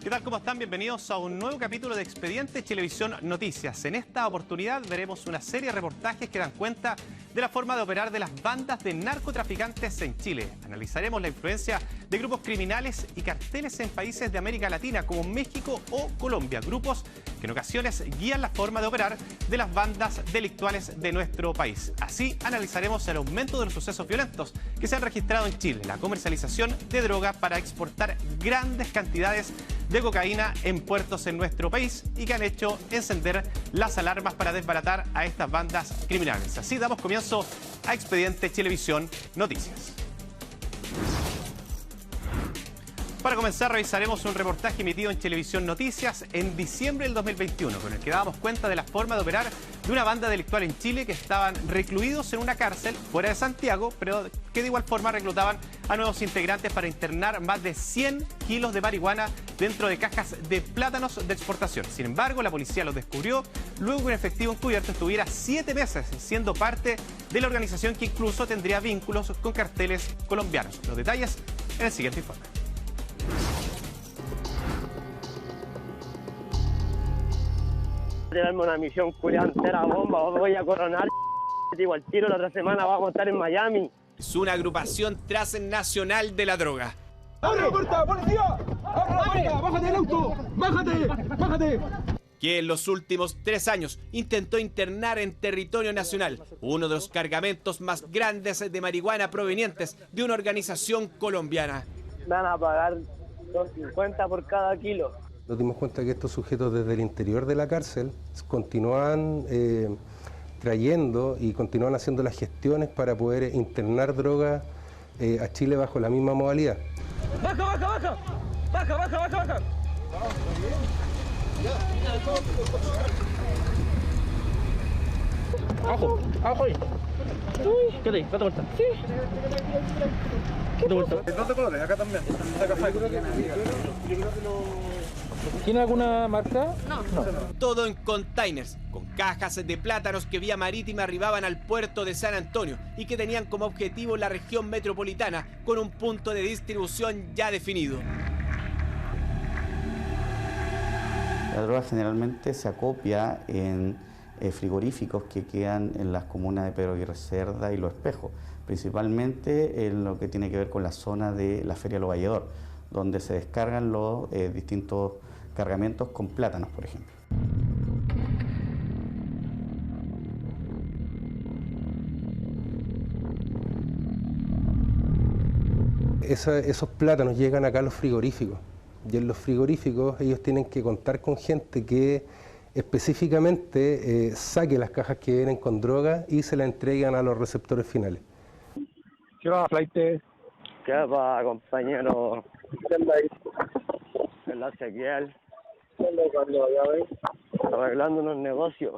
¿Qué tal? ¿Cómo están? Bienvenidos a un nuevo capítulo de Expediente Chilevisión Noticias. En esta oportunidad veremos una serie de reportajes que dan cuenta de la forma de operar de las bandas de narcotraficantes en Chile. Analizaremos la influencia de grupos criminales y carteles en países de América Latina como México o Colombia, grupos que en ocasiones guían la forma de operar de las bandas delictuales de nuestro país. Así analizaremos el aumento de los sucesos violentos que se han registrado en Chile, la comercialización de droga para exportar grandes cantidades de cocaína en puertos en nuestro país y que han hecho encender las alarmas para desbaratar a estas bandas criminales. Así damos comienzo a Expediente Chilevisión Noticias. Para comenzar, revisaremos un reportaje emitido en Chilevisión Noticias en diciembre del 2021, con el que dábamos cuenta de la forma de operar de una banda delictual en Chile que estaban recluidos en una cárcel fuera de Santiago, pero que de igual forma reclutaban a nuevos integrantes para internar más de 100 kilos de marihuana dentro de cajas de plátanos de exportación. Sin embargo, la policía los descubrió luego que un efectivo encubierto estuviera 7 meses siendo parte de la organización que incluso tendría vínculos con carteles colombianos. Los detalles en el siguiente informe. Tirarme una misión entera bomba, voy a coronar, digo al tiro, la otra semana vamos a estar en Miami. Es una agrupación transnacional de la droga. ¡Abre la puerta, policía! ¡Abre la puerta! ¡Bájate del auto! ¡Bájate! ¡Bájate! Que en los últimos 3 años intentó internar en territorio nacional uno de los cargamentos más grandes de marihuana provenientes de una organización colombiana. Van a pagar $2.50 por cada kilo. Nos dimos cuenta que estos sujetos desde el interior de la cárcel continúan trayendo y continúan haciendo las gestiones para poder internar droga a Chile bajo la misma modalidad. ¡Baja, baja, baja! ¡Baja, baja, baja, baja! ¡Ajo! ¡Ajo ahí! ¿Qué te? ¿Date vuelta? Sí. ¿Date vuelta? ¿Dónde colores? Acá también. Acá ¿Tiene alguna marca? No. Todo en containers, con cajas de plátanos que vía marítima arribaban al puerto de San Antonio y que tenían como objetivo la región metropolitana con un punto de distribución ya definido. La droga generalmente se acopia en frigoríficos que quedan en las comunas de Pedro Aguirre Cerda y Los Espejos, principalmente en lo que tiene que ver con la zona de la Feria Lo Valledor, donde se descargan los distintos cargamentos con plátanos, por ejemplo. Esos plátanos llegan acá a los frigoríficos y en los frigoríficos ellos tienen que contar con gente que específicamente saque las cajas que vienen con droga y se las entregan a los receptores finales. ¿Qué va, flight? ¿Qué va, compañero? El Ezequiel. Arreglando unos negocios.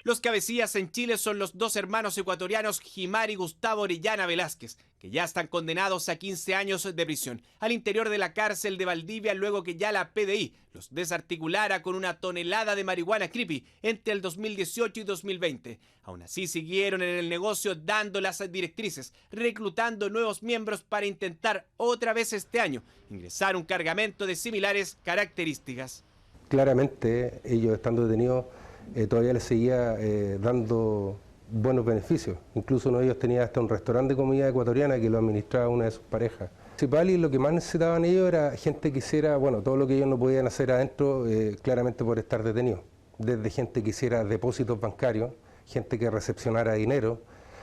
Los cabecillas en Chile son los 2 hermanos ecuatorianos Jimar y Gustavo Orellana Velázquez, que ya están condenados a 15 años de prisión al interior de la cárcel de Valdivia luego que ya la PDI los desarticulara con una tonelada de marihuana creepy entre el 2018 y 2020. Aún así siguieron en el negocio dando las directrices, reclutando nuevos miembros para intentar otra vez este año ingresar un cargamento de similares características. Claramente ellos estando detenidos todavía les seguía dando buenos beneficios. Incluso uno de ellos tenía hasta un restaurante de comida ecuatoriana que lo administraba una de sus parejas. Principal y lo que más necesitaban ellos era gente que hiciera, bueno, todo lo que ellos no podían hacer adentro, claramente por estar detenidos. Desde gente que hiciera depósitos bancarios, gente que recepcionara dinero,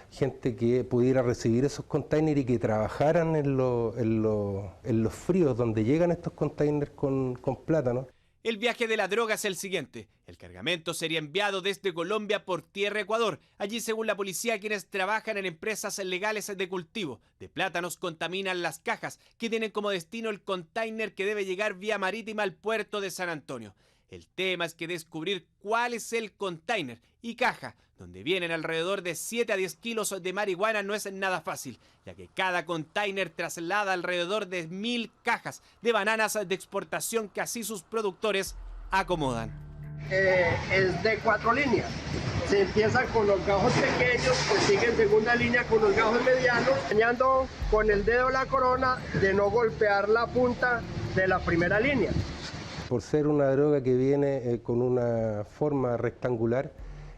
gente que pudiera recibir esos containers y que trabajaran en los fríos donde llegan estos containers con plátanos. El viaje de la droga es el siguiente. El cargamento sería enviado desde Colombia por tierra a Ecuador. Allí, según la policía, quienes trabajan en empresas legales de cultivo de plátanos contaminan las cajas que tienen como destino el container que debe llegar vía marítima al puerto de San Antonio. El tema es que descubrir cuál es el container y caja donde vienen alrededor de 7 a 10 kilos de marihuana no es nada fácil, ya que cada container traslada alrededor de 1000 cajas de bananas de exportación que así sus productores acomodan. Es de 4 líneas. Se empieza con los gajos pequeños, pues sigue en segunda línea con los gajos medianos, dañando con el dedo la corona de no golpear la punta de la primera línea. Por ser una droga que viene con una forma rectangular,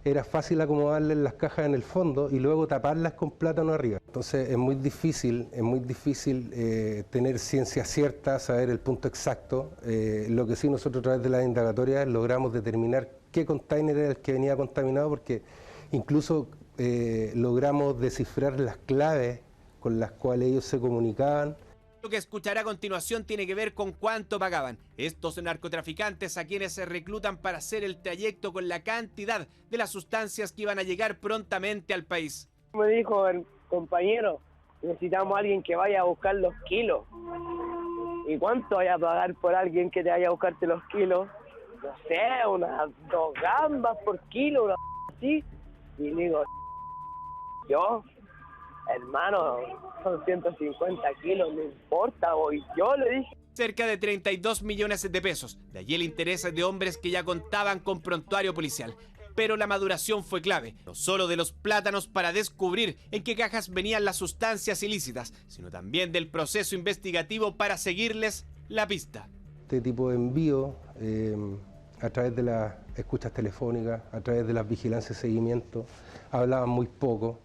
era fácil acomodarle las cajas en el fondo y luego taparlas con plátano arriba. Entonces es muy difícil tener ciencia cierta, saber el punto exacto. Lo que sí nosotros a través de las indagatorias logramos determinar qué container era el que venía contaminado, porque incluso logramos descifrar las claves con las cuales ellos se comunicaban. Lo que escuchará a continuación tiene que ver con cuánto pagaban estos narcotraficantes a quienes se reclutan para hacer el trayecto con la cantidad de las sustancias que iban a llegar prontamente al país. Me dijo el compañero, necesitamos a alguien que vaya a buscar los kilos. ¿Y cuánto vaya a pagar por alguien que te vaya a buscarte los kilos? No sé, unas 2 gambas por kilo, una así. Y digo, yo, hermano, son 150 kilos, no importa, voy yo, le dije. Cerca de 32 millones de pesos, de allí el interés de hombres que ya contaban con prontuario policial. Pero la maduración fue clave, no solo de los plátanos para descubrir en qué cajas venían las sustancias ilícitas, sino también del proceso investigativo para seguirles la pista. Este tipo de envío, a través de las escuchas telefónicas, a través de las vigilancias y seguimiento, hablaban muy poco.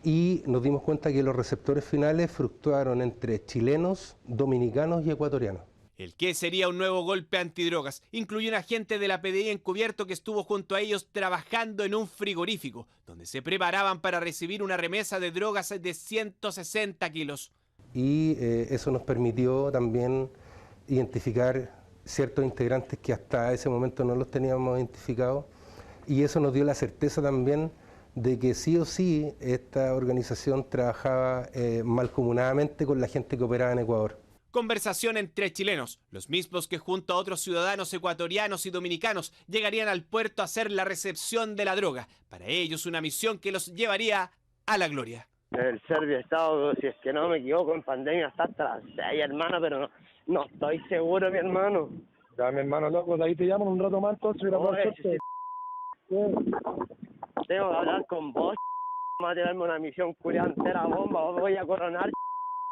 Y nos dimos cuenta que los receptores finales fluctuaron entre chilenos, dominicanos y ecuatorianos. El que sería un nuevo golpe antidrogas incluyó un agente de la PDI encubierto que estuvo junto a ellos trabajando en un frigorífico, donde se preparaban para recibir una remesa de drogas de 160 kilos. Y eso nos permitió también identificar ciertos integrantes que hasta ese momento no los teníamos identificados, y eso nos dio la certeza también de que sí o sí esta organización trabajaba mancomunadamente con la gente que operaba en Ecuador. Conversación entre chilenos, los mismos que junto a otros ciudadanos ecuatorianos y dominicanos llegarían al puerto a hacer la recepción de la droga. Para ellos una misión que los llevaría a la gloria. El Serbia estado, si es que no me equivoco, en pandemia hasta las 6, hermano, pero no estoy seguro, mi hermano. Ya, mi hermano, loco, de ahí te llaman un rato más, entonces, Tengo que hablar con vos, vamos a tirarme una misión curia entera bomba, voy a coronar,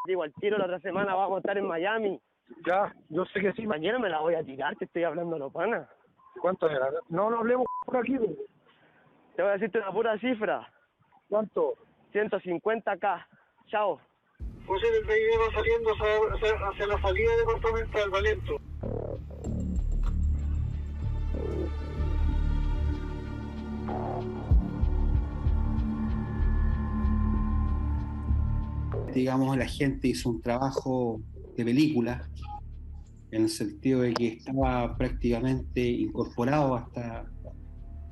digo al tiro, la otra semana vamos a estar en Miami. Ya, yo sé que sí. Mañana me la voy a tirar, te estoy hablando lo pana. ¿Cuánto era? No hablemos por aquí. Te voy a decirte una pura cifra. ¿Cuánto? 150K. Chao. José del PIB va saliendo hacia la salida departamental, Valento. Digamos, la gente hizo un trabajo de película, en el sentido de que estaba prácticamente incorporado a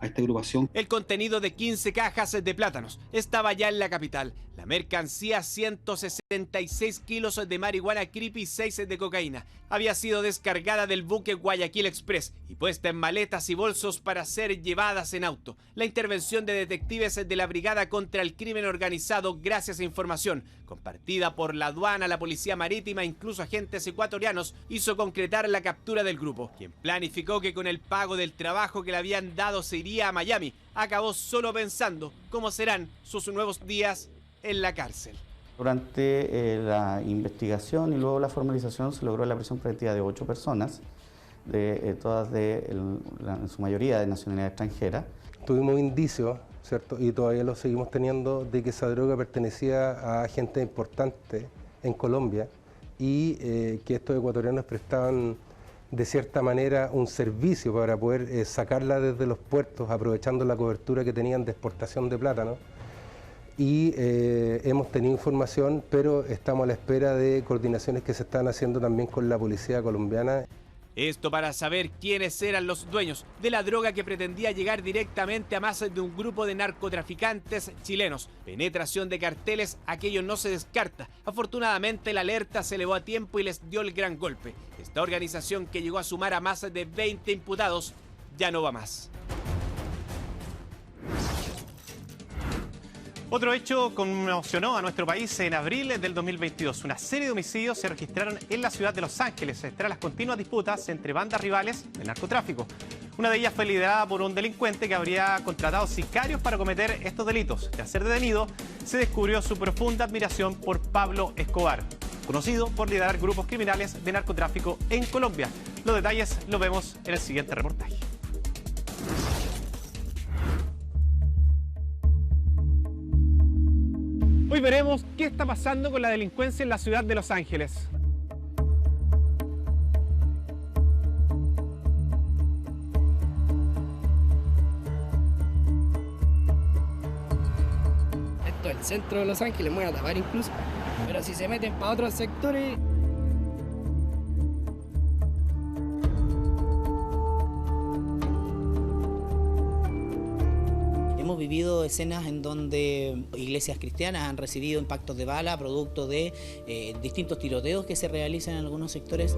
esta agrupación. El contenido de 15 cajas de plátanos estaba ya en la capital. La mercancía, 166 kilos de marihuana creepy y 6 de cocaína, había sido descargada del buque Guayaquil Express y puesta en maletas y bolsos para ser llevadas en auto. La intervención de detectives de la Brigada contra el Crimen Organizado, gracias a información compartida por la aduana, la policía marítima e incluso agentes ecuatorianos, hizo concretar la captura del grupo, quien planificó que con el pago del trabajo que le habían dado se iría a Miami. Acabó solo pensando cómo serán sus nuevos días en la cárcel. Durante la investigación y luego la formalización se logró la prisión preventiva de 8 personas, todas en su mayoría de nacionalidad extranjera. Tuvimos indicios, ¿cierto? Y todavía lo seguimos teniendo, de que esa droga pertenecía a gente importante en Colombia y que estos ecuatorianos prestaban de cierta manera un servicio para poder sacarla desde los puertos, aprovechando la cobertura que tenían de exportación de plátano. Y hemos tenido información, pero estamos a la espera de coordinaciones que se están haciendo también con la policía colombiana. Esto para saber quiénes eran los dueños de la droga que pretendía llegar directamente a más de un grupo de narcotraficantes chilenos. Penetración de carteles, aquello no se descarta. Afortunadamente la alerta se elevó a tiempo y les dio el gran golpe. Esta organización, que llegó a sumar a más de 20 imputados, ya no va más. Otro hecho conmocionó a nuestro país en abril del 2022. Una serie de homicidios se registraron en la ciudad de Los Ángeles tras las continuas disputas entre bandas rivales del narcotráfico. Una de ellas fue liderada por un delincuente que habría contratado sicarios para cometer estos delitos. Tras ser detenido, se descubrió su profunda admiración por Pablo Escobar, conocido por liderar grupos criminales de narcotráfico en Colombia. Los detalles los vemos en el siguiente reportaje. Hoy veremos qué está pasando con la delincuencia en la ciudad de Los Ángeles. Esto es el centro de Los Ángeles, me voy a tapar incluso, pero si se meten para otros sectores... Hemos vivido escenas en donde iglesias cristianas han recibido impactos de bala producto de distintos tiroteos que se realizan en algunos sectores.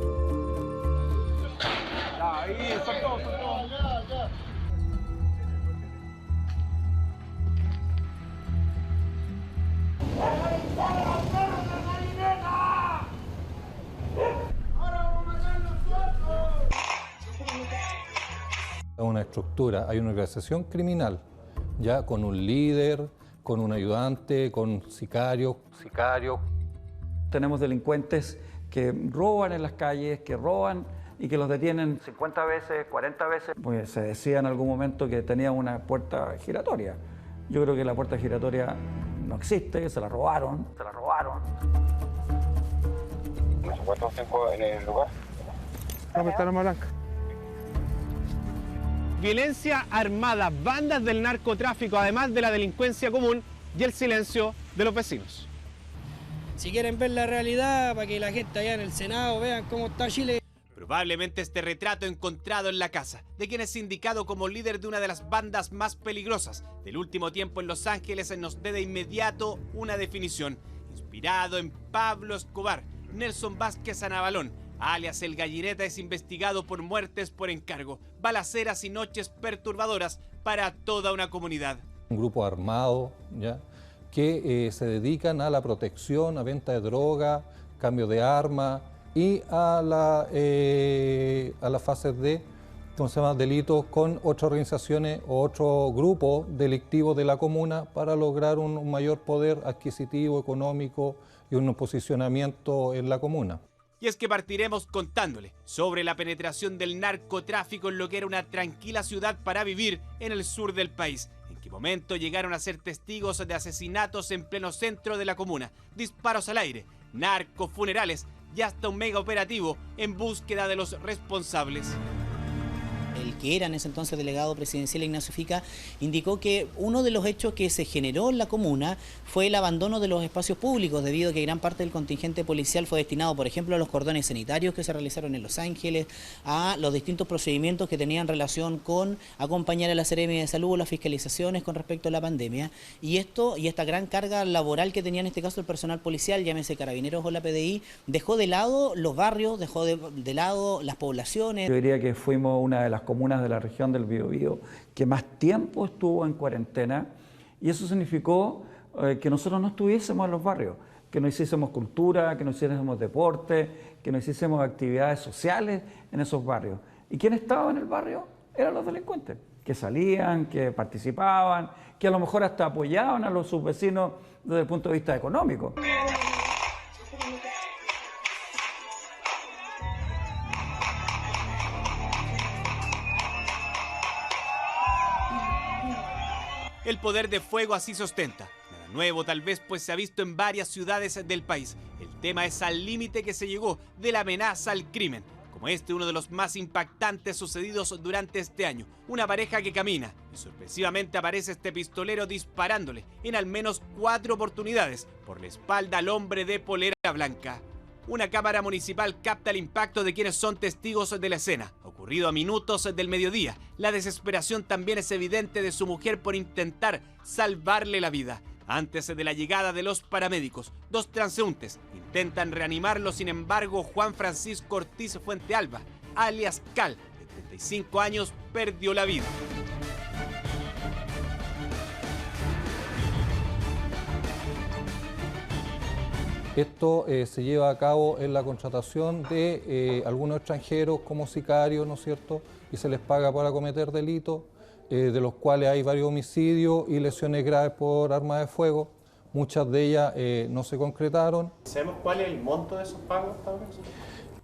Una estructura, hay una organización criminal, ya con un líder, con un ayudante, con sicarios. Tenemos delincuentes que roban en las calles, que roban y que los detienen 50 veces, 40 veces. Pues se decía en algún momento que tenía una puerta giratoria. Yo creo que la puerta giratoria no existe, se la robaron. ¿Cuántos tiempo en el lugar? Vamos a estar en Blanca. Violencia armada, bandas del narcotráfico, además de la delincuencia común y el silencio de los vecinos. Si quieren ver la realidad, para que la gente allá en el Senado vean cómo está Chile. Probablemente este retrato encontrado en la casa de quien es indicado como líder de una de las bandas más peligrosas del último tiempo en Los Ángeles nos dé de inmediato una definición. Inspirado en Pablo Escobar, Nelson Vázquez Anabalón, alias El Gallineta, es investigado por muertes por encargo, balaceras y noches perturbadoras para toda una comunidad. Un grupo armado, ¿ya?, que se dedican a la protección, a venta de droga, cambio de armas y a las fases de, ¿cómo se llama?, delitos con otras organizaciones o otro grupo delictivo de la comuna para lograr un mayor poder adquisitivo, económico y un posicionamiento en la comuna. Y es que partiremos contándole sobre la penetración del narcotráfico en lo que era una tranquila ciudad para vivir en el sur del país. En qué momento llegaron a ser testigos de asesinatos en pleno centro de la comuna, disparos al aire, narcofunerales y hasta un mega operativo en búsqueda de los responsables. El que era en ese entonces delegado presidencial, Ignacio Fica, indicó que uno de los hechos que se generó en la comuna fue el abandono de los espacios públicos, debido a que gran parte del contingente policial fue destinado, por ejemplo, a los cordones sanitarios que se realizaron en Los Ángeles, a los distintos procedimientos que tenían relación con acompañar a la Seremi de Salud, las fiscalizaciones con respecto a la pandemia, y esta gran carga laboral que tenía en este caso el personal policial, llámese Carabineros o la PDI, dejó de lado los barrios, dejó de lado las poblaciones. Yo diría que fuimos una de las comunas de la región del Biobío que más tiempo estuvo en cuarentena, y eso significó que nosotros no estuviésemos en los barrios, que no hiciésemos cultura, que no hiciésemos deporte, que no hiciésemos actividades sociales en esos barrios. ¿Y quién estaba en el barrio? Eran los delincuentes, que salían, que participaban, que a lo mejor hasta apoyaban a sus vecinos desde el punto de vista económico. El poder de fuego así se ostenta. Nada nuevo tal vez, pues se ha visto en varias ciudades del país. El tema es al límite que se llegó de la amenaza al crimen, como uno de los más impactantes sucedidos durante este año. Una pareja que camina y sorpresivamente aparece este pistolero disparándole en al menos 4 oportunidades por la espalda al hombre de polera blanca. Una cámara municipal capta el impacto de quienes son testigos de la escena. Ocurrido a minutos del mediodía, la desesperación también es evidente de su mujer por intentar salvarle la vida. Antes de la llegada de los paramédicos, 2 transeúntes intentan reanimarlo. Sin embargo, Juan Francisco Ortiz Fuentealba, alias Cal, de 35 años, perdió la vida. Esto se lleva a cabo en la contratación de algunos extranjeros como sicarios, ¿no es cierto?, y se les paga para cometer delitos, de los cuales hay varios homicidios y lesiones graves por arma de fuego. Muchas de ellas no se concretaron. ¿Sabemos cuál es el monto de esos pagos, tal vez?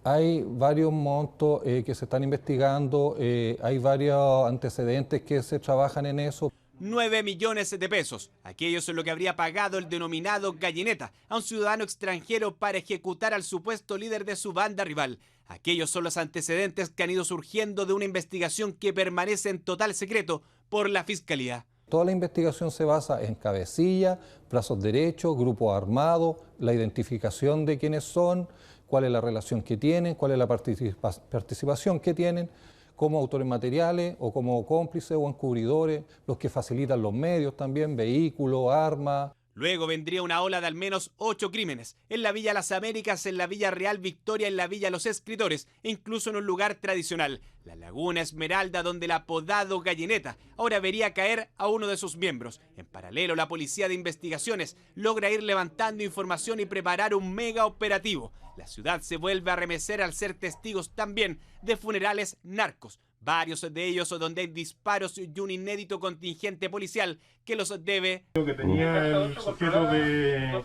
Hay varios montos que se están investigando, hay varios antecedentes que se trabajan en eso. 9 millones de pesos. Aquello es lo que habría pagado el denominado Gallineta a un ciudadano extranjero para ejecutar al supuesto líder de su banda rival. Aquellos son los antecedentes que han ido surgiendo de una investigación que permanece en total secreto por la Fiscalía. Toda la investigación se basa en cabecilla, brazos derechos, grupos armados, la identificación de quiénes son, cuál es la relación que tienen, cuál es la participación que tienen, como autores materiales o como cómplices o encubridores, los que facilitan los medios también, vehículos, armas. Luego vendría una ola de al menos 8 crímenes, en la Villa Las Américas, en la Villa Real Victoria, en la Villa Los Escritores e incluso en un lugar tradicional, la Laguna Esmeralda, donde el apodado Gallineta ahora vería caer a uno de sus miembros. En paralelo, la Policía de Investigaciones logra ir levantando información y preparar un mega operativo. La ciudad se vuelve a remecer al ser testigos también de funerales narcos, varios de ellos donde hay disparos y un inédito contingente policial que los debe. Que tenía el sujeto de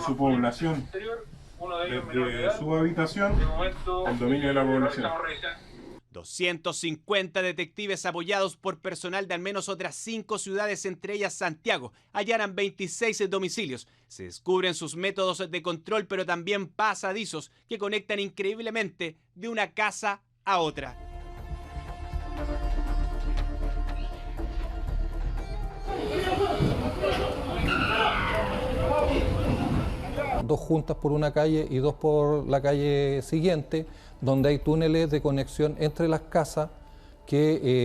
su población, de su habitación, el dominio de la población. 250 detectives apoyados por personal de al menos otras 5 ciudades, entre ellas Santiago, allanan 26 domicilios. Se descubren sus métodos de control, pero también pasadizos que conectan increíblemente de una casa a otra. Dos juntas por una calle y dos por la calle siguiente, donde hay túneles de conexión entre las casas,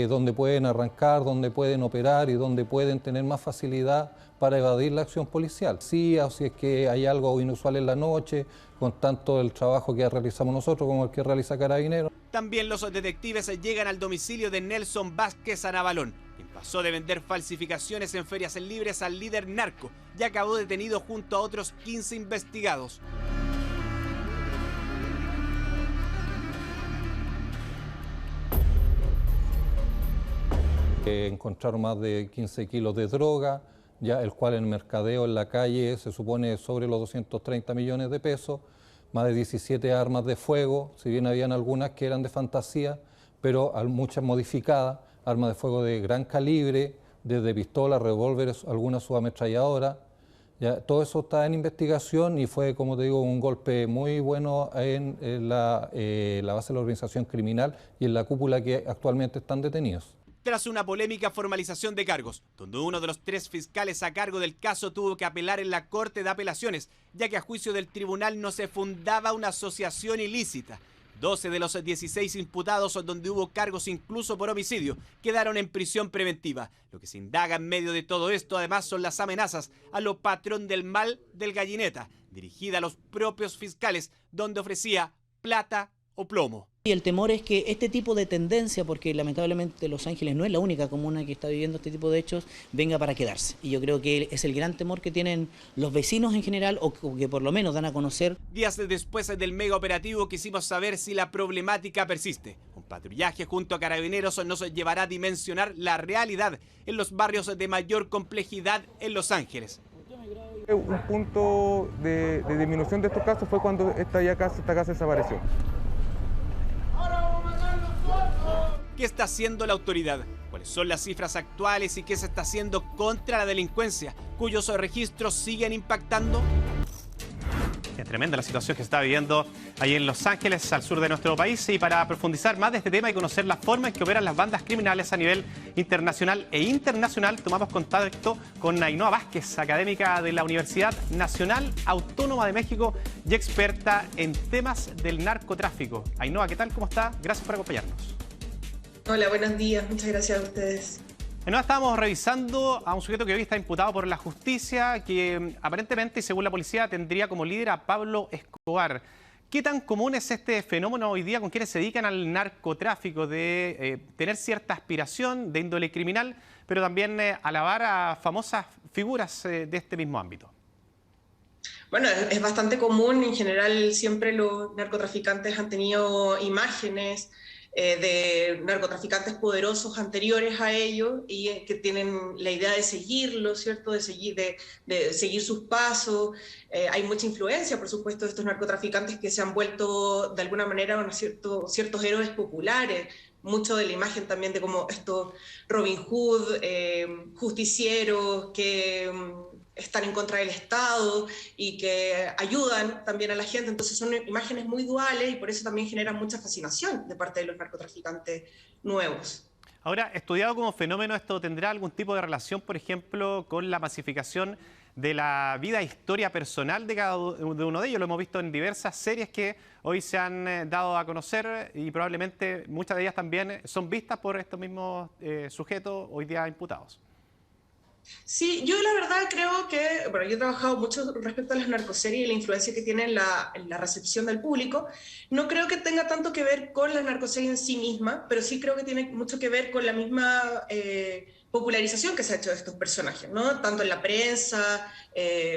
donde pueden arrancar, donde pueden operar y donde pueden tener más facilidad para evadir la acción policial. Sí, o si es que hay algo inusual en la noche, con tanto el trabajo que realizamos nosotros como el que realiza Carabineros. También los detectives llegan al domicilio de Nelson Vázquez Anabalón, quien pasó de vender falsificaciones en ferias libres al líder narco y acabó detenido junto a otros 15 investigados. Encontraron más de 15 kilos de droga, ya el cual en mercadeo en la calle se supone sobre los 230 millones de pesos, más de 17 armas de fuego, si bien habían algunas que eran de fantasía, pero muchas modificadas, armas de fuego de gran calibre, desde pistolas, revólveres, algunas subametralladoras. Ya, todo eso está en investigación y fue, como te digo, un golpe muy bueno en la base de la organización criminal y en la cúpula que actualmente están detenidos. Tras una polémica formalización de cargos, donde uno de los 3 fiscales a cargo del caso tuvo que apelar en la Corte de Apelaciones, ya que a juicio del tribunal no se fundaba una asociación ilícita. 12 de los 16 imputados, donde hubo cargos incluso por homicidio, quedaron en prisión preventiva. Lo que se indaga en medio de todo esto, además, son las amenazas a lo patrón del mal del Gallineta, dirigida a los propios fiscales, donde ofrecía plata o plomo. Y el temor es que este tipo de tendencia, porque lamentablemente Los Ángeles no es la única comuna que está viviendo este tipo de hechos, venga para quedarse. Y yo creo que es el gran temor que tienen los vecinos en general, o que por lo menos dan a conocer. Días después del mega operativo quisimos saber si la problemática persiste. Un patrullaje junto a Carabineros nos llevará a dimensionar la realidad en los barrios de mayor complejidad en Los Ángeles. Un punto de disminución de estos casos fue cuando esta casa desapareció. ¿Qué está haciendo la autoridad? ¿Cuáles son las cifras actuales y qué se está haciendo contra la delincuencia, cuyos registros siguen impactando? Es tremenda la situación que se está viviendo ahí en Los Ángeles, al sur de nuestro país. Y para profundizar más de este tema y conocer la forma en que operan las bandas criminales a nivel internacional e internacional, tomamos contacto con Ainhoa Vázquez, académica de la Universidad Nacional Autónoma de México y experta en temas del narcotráfico. Ainhoa, ¿qué tal? ¿Cómo está? Gracias por acompañarnos. Hola, buenos días. Muchas gracias a ustedes. Bueno, estábamos revisando a un sujeto que hoy está imputado por la justicia, que aparentemente, según la policía, tendría como líder a Pablo Escobar. ¿Qué tan común es este fenómeno hoy día con quienes se dedican al narcotráfico, de tener cierta aspiración de índole criminal, pero también alabar a famosas figuras de este mismo ámbito? Bueno, es bastante común. En general, siempre los narcotraficantes han tenido imágenes de narcotraficantes poderosos anteriores a ellos y que tienen la idea de seguirlo, ¿cierto? De seguir sus pasos. Hay mucha influencia, por supuesto, de estos narcotraficantes que se han vuelto de alguna manera ciertos héroes populares. Mucho de la imagen también de como estos Robin Hood, justicieros que están en contra del Estado y que ayudan también a la gente. Entonces son imágenes muy duales y por eso también generan mucha fascinación de parte de los narcotraficantes nuevos. Ahora, estudiado como fenómeno, ¿esto tendrá algún tipo de relación, por ejemplo, con la masificación de la vida e historia personal de cada uno de ellos? Lo hemos visto en diversas series que hoy se han dado a conocer y probablemente muchas de ellas también son vistas por estos mismos sujetos hoy día imputados. Sí, yo la verdad creo que, bueno, yo he trabajado mucho respecto a las narcoseries y la influencia que tienen en la recepción del público. No creo que tenga tanto que ver con la narcoserie en sí misma, pero sí creo que tiene mucho que ver con la misma popularización que se ha hecho de estos personajes, ¿no? Tanto en la prensa,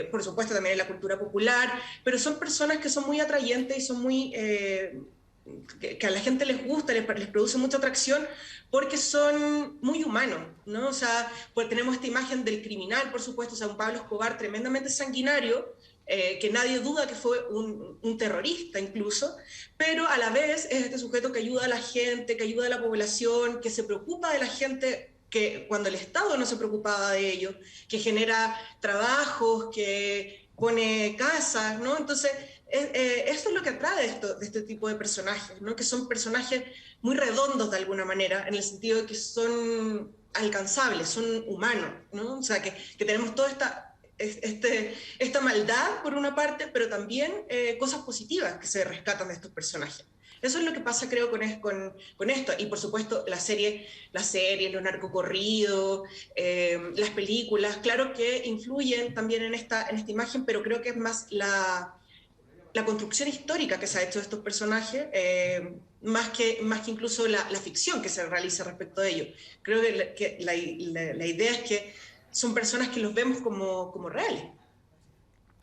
por supuesto también en la cultura popular, pero son personas que son muy atrayentes y son muy... que a la gente les gusta, les produce mucha atracción porque son muy humanos, ¿no? O sea, pues tenemos esta imagen del criminal, por supuesto, o sea, un Pablo Escobar tremendamente sanguinario, que nadie duda que fue un terrorista incluso, pero a la vez es este sujeto que ayuda a la gente, que ayuda a la población, que se preocupa de la gente que cuando el Estado no se preocupaba de ellos, que genera trabajos, que pone casas, ¿no? Entonces, eso es lo que atrae de este tipo de personajes, ¿no? Que son personajes muy redondos de alguna manera, en el sentido de que son alcanzables, son humanos, ¿no? O sea, que tenemos toda esta maldad por una parte, pero también cosas positivas que se rescatan de estos personajes. Eso es lo que pasa, creo, con esto. Y, por supuesto, las series, los narcocorridos, las películas, claro que influyen también en esta imagen, pero creo que es más la construcción histórica que se ha hecho de estos personajes, más que incluso la ficción que se realiza respecto a ellos. Creo que la idea es que son personas que los vemos como reales.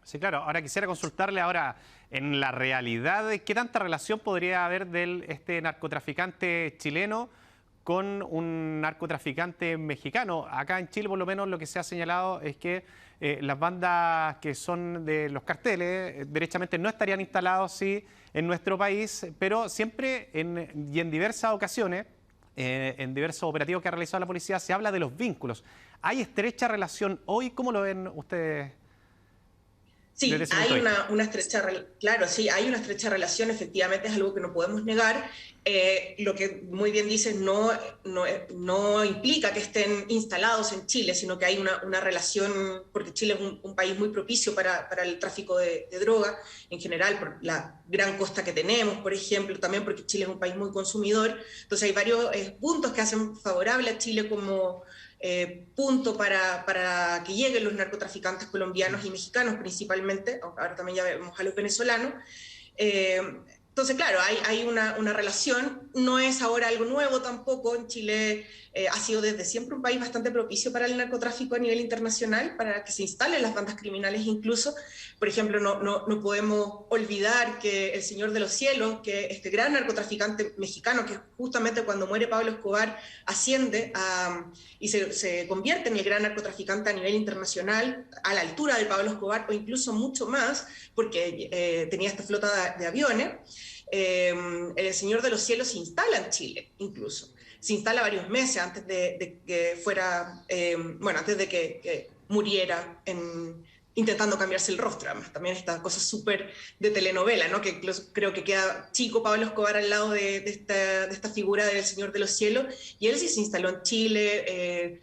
Sí, claro. Ahora quisiera consultarle en la realidad, ¿qué tanta relación podría haber de este narcotraficante chileno con un narcotraficante mexicano? Acá en Chile, por lo menos, lo que se ha señalado es que las bandas que son de los carteles, derechamente no estarían instalados, sí, en nuestro país, pero siempre y en diversas ocasiones, en diversos operativos que ha realizado la policía, se habla de los vínculos. ¿Hay estrecha relación hoy? ¿Cómo lo ven ustedes? Sí, hay una estrecha, claro, sí, hay una estrecha relación, efectivamente es algo que no podemos negar. Lo que muy bien dices no implica que estén instalados en Chile, sino que hay una relación, porque Chile es un país muy propicio para el tráfico de droga, en general, por la gran costa que tenemos, por ejemplo, también porque Chile es un país muy consumidor. Entonces hay varios puntos que hacen favorable a Chile como punto para que lleguen los narcotraficantes colombianos y mexicanos principalmente, ahora también ya vemos a los venezolanos. Entonces, claro, hay una relación, no es ahora algo nuevo tampoco. En Chile ha sido desde siempre un país bastante propicio para el narcotráfico a nivel internacional, para que se instalen las bandas criminales incluso. Por ejemplo, no podemos olvidar que el Señor de los Cielos, que este gran narcotraficante mexicano, que justamente cuando muere Pablo Escobar asciende y se convierte en el gran narcotraficante a nivel internacional, a la altura de Pablo Escobar o incluso mucho más, porque tenía esta flota de aviones. El Señor de los Cielos se instala en Chile, incluso. Se instala varios meses antes de que fuera, antes de que muriera intentando cambiarse el rostro. Además, también esta cosa súper de telenovela, ¿no? Que creo que queda chico Pablo Escobar al lado de esta figura del Señor de los Cielos, y él sí se instaló en Chile,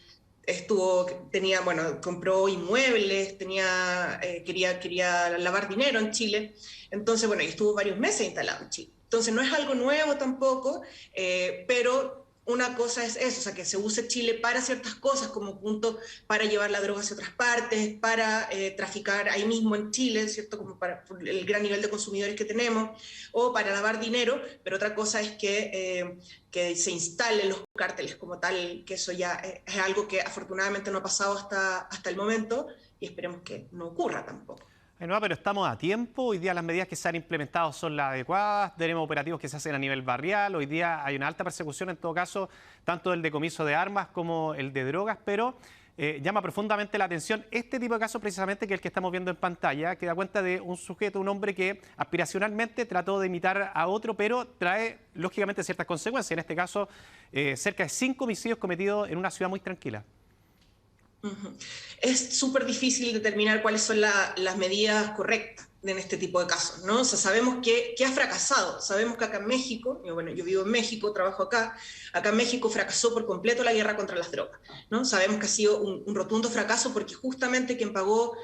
compró inmuebles, quería lavar dinero en Chile. Entonces, y estuvo varios meses instalado en Chile. Entonces, no es algo nuevo tampoco, pero una cosa es eso, o sea, que se use Chile para ciertas cosas, como punto para llevar la droga hacia otras partes, para traficar ahí mismo en Chile, ¿cierto? Como para el gran nivel de consumidores que tenemos, o para lavar dinero, pero otra cosa es que se instalen los cárteles como tal, que eso ya es algo que afortunadamente no ha pasado hasta el momento, y esperemos que no ocurra tampoco. No, pero estamos a tiempo. Hoy día las medidas que se han implementado son las adecuadas. Tenemos operativos que se hacen a nivel barrial. Hoy día hay una alta persecución, en todo caso, tanto el decomiso de armas como el de drogas, pero llama profundamente la atención este tipo de casos precisamente que el que estamos viendo en pantalla, que da cuenta de un sujeto, un hombre que aspiracionalmente trató de imitar a otro, pero trae lógicamente ciertas consecuencias. En este caso, cerca de 5 homicidios cometidos en una ciudad muy tranquila. Es súper difícil determinar cuáles son las medidas correctas en este tipo de casos, ¿no? O sea, sabemos que ha fracasado. Sabemos que acá en México, bueno, yo vivo en México, trabajo acá en México fracasó por completo la guerra contra las drogas, ¿no? Sabemos que ha sido un rotundo fracaso porque justamente quien pagó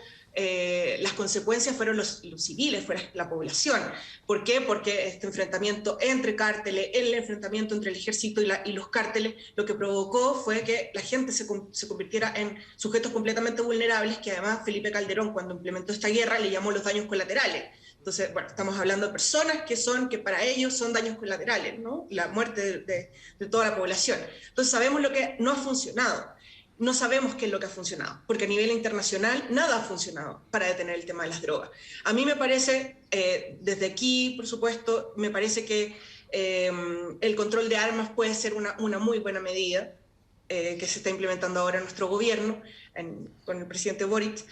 las consecuencias fueron los civiles, fue la población. ¿Por qué? Porque este enfrentamiento entre cárteles, el enfrentamiento entre el ejército y los cárteles, lo que provocó fue que la gente se convirtiera en sujetos completamente vulnerables, que además Felipe Calderón, cuando implementó esta guerra, le llamó los daños colaterales. Entonces, bueno, estamos hablando de personas que para ellos son daños colaterales, ¿no? La muerte de toda la población. Entonces sabemos lo que no ha funcionado. No sabemos qué es lo que ha funcionado, porque a nivel internacional nada ha funcionado para detener el tema de las drogas. A mí me parece, desde aquí, por supuesto, me parece que el control de armas puede ser una muy buena medida que se está implementando ahora en nuestro gobierno, con el presidente Boric.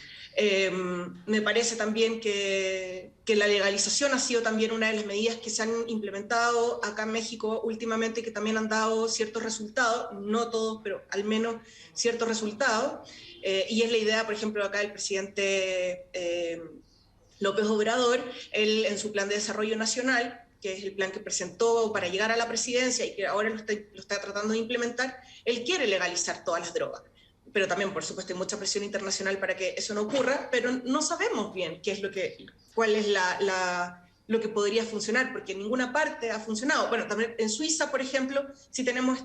Me parece también que la legalización ha sido también una de las medidas que se han implementado acá en México últimamente, que también han dado ciertos resultados, no todos, pero al menos ciertos resultados, y es la idea, por ejemplo, acá del presidente López Obrador, él en su plan de desarrollo nacional, que es el plan que presentó para llegar a la presidencia y que ahora lo está tratando de implementar, él quiere legalizar todas las drogas. Pero también, por supuesto, hay mucha presión internacional para que eso no ocurra, pero no sabemos bien cuál es lo que podría funcionar, porque en ninguna parte ha funcionado. Bueno, también en Suiza, por ejemplo, sí tenemos